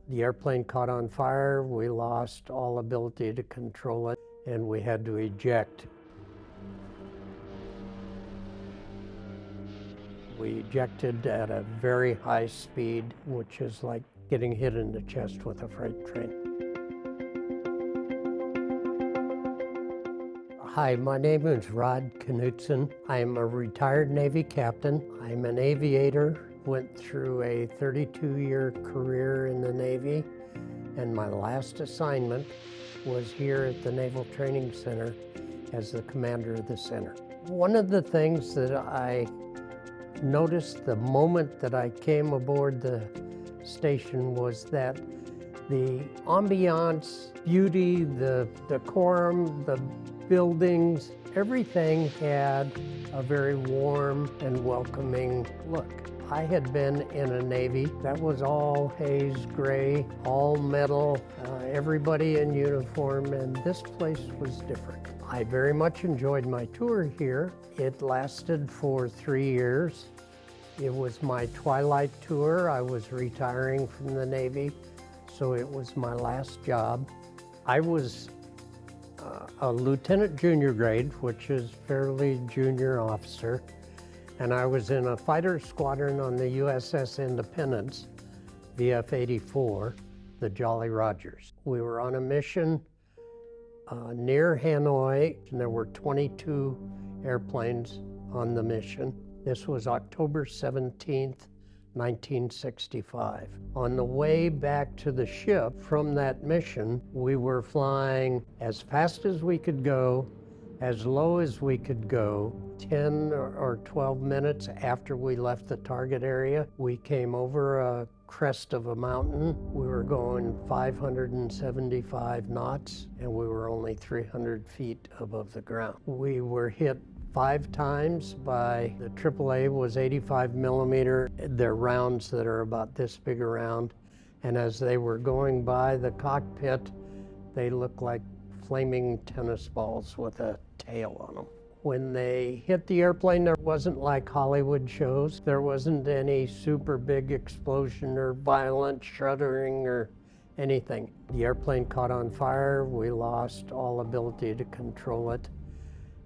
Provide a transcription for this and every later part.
The airplane caught on fire, we lost all ability to control it, and we had to eject. We ejected at a very high speed, which is like getting hit in the chest with a freight train. Hi, my name is Rod Knutson. I'm a retired Navy captain. I'm an aviator, went through a 32-year career in the Navy, and my last assignment was here at the Naval Training Center as the commander of the center. One of the things that I noticed the moment that I came aboard the station was that the ambiance, beauty, the decorum, the buildings, everything had a very warm and welcoming look. I had been in a Navy that was all haze gray, all metal, everybody in uniform, and this place was different. I very much enjoyed my tour here. It lasted for 3 years. It was my twilight tour. I was retiring from the Navy, so it was my last job. I was a lieutenant junior grade, which is fairly junior officer, and I was in a fighter squadron on the USS Independence, VF-84, the Jolly Rogers. We were on a mission near Hanoi, and there were 22 airplanes on the mission. This was October 17th, 1965. On the way back to the ship from that mission, we were flying as fast as we could go, as low as we could go. 10 or 12 minutes after we left the target area, we came over a crest of a mountain. We were going 575 knots, and we were only 300 feet above the ground. We were hit 5 times by the AAA was 85 millimeter. They're rounds that are about this big around. And as they were going by the cockpit, they looked like flaming tennis balls with a tail on them. When they hit the airplane, there wasn't like Hollywood shows. There wasn't any super big explosion or violent shuddering or anything. The airplane caught on fire. We lost all ability to control it,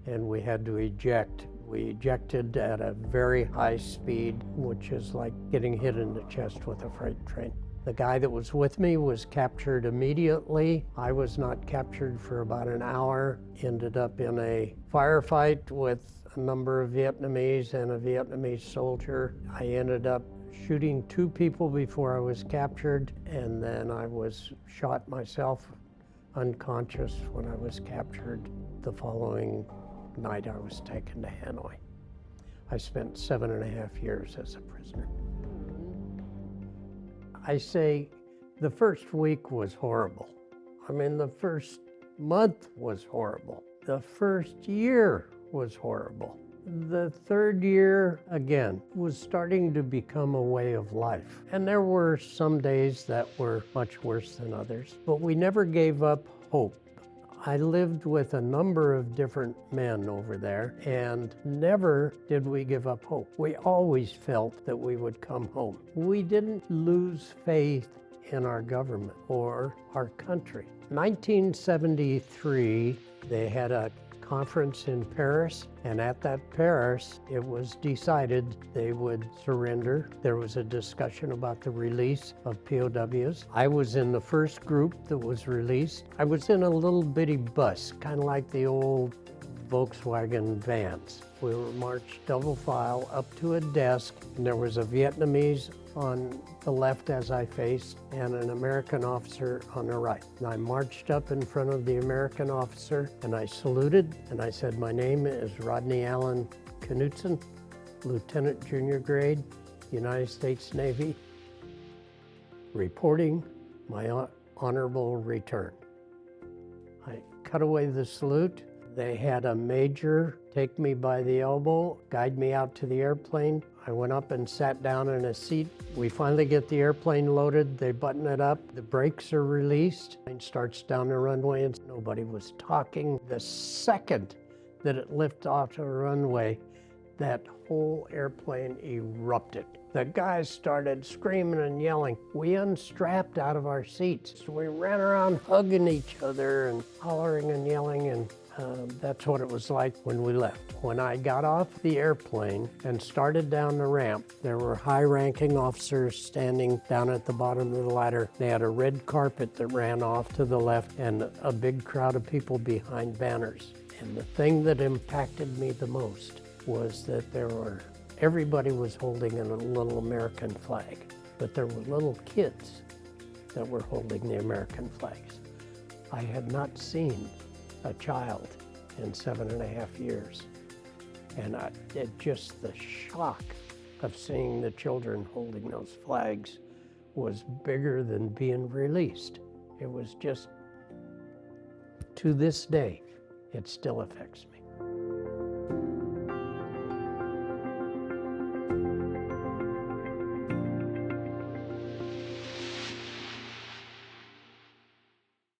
and we had to eject. We ejected at a very high speed, which is like getting hit in the chest with a freight train. The guy that was with me was captured immediately. I was not captured for about an hour. Ended up in a firefight with a number of Vietnamese and a Vietnamese soldier. I ended up shooting 2 people before I was captured, and then I was shot myself unconscious when I was captured. The following night I was taken to Hanoi. I spent 7.5 years as a prisoner. I say the first week was horrible. I mean, the first month was horrible. The first year was horrible. The third year, again, was starting to become a way of life. And there were some days that were much worse than others, but we never gave up hope. I lived with a number of different men over there, and never did we give up hope. We always felt that we would come home. We didn't lose faith in our government or our country. 1973, they had a conference in Paris, and at that Paris, it was decided they would surrender. There was a discussion about the release of POWs. I was in the first group that was released. I was in a little bitty bus, kind of like the old Volkswagen vans. We were marched double file up to a desk, and there was a Vietnamese on the left as I faced, and an American officer on the right. And I marched up in front of the American officer, and I saluted, and I said, "My name is Rodney Allen Knutson, Lieutenant Junior Grade, United States Navy, reporting my honorable return." I cut away the salute. They had a major take me by the elbow, guide me out to the airplane. I went up and sat down in a seat. We finally get the airplane loaded. They button it up. The brakes are released. It starts down the runway, and nobody was talking. The second that it lifted off the runway, that whole airplane erupted. The guys started screaming and yelling. We unstrapped out of our seats. We ran around hugging each other and hollering and yelling, and that's what it was like when we left. When I got off the airplane and started down the ramp, there were high-ranking officers standing down at the bottom of the ladder. They had a red carpet that ran off to the left and a big crowd of people behind banners. And the thing that impacted me the most was that everybody was holding a little American flag, but there were little kids that were holding the American flags. I had not seen a child in 7.5 years. And just the shock of seeing the children holding those flags was bigger than being released. It was just, to this day, it still affects me.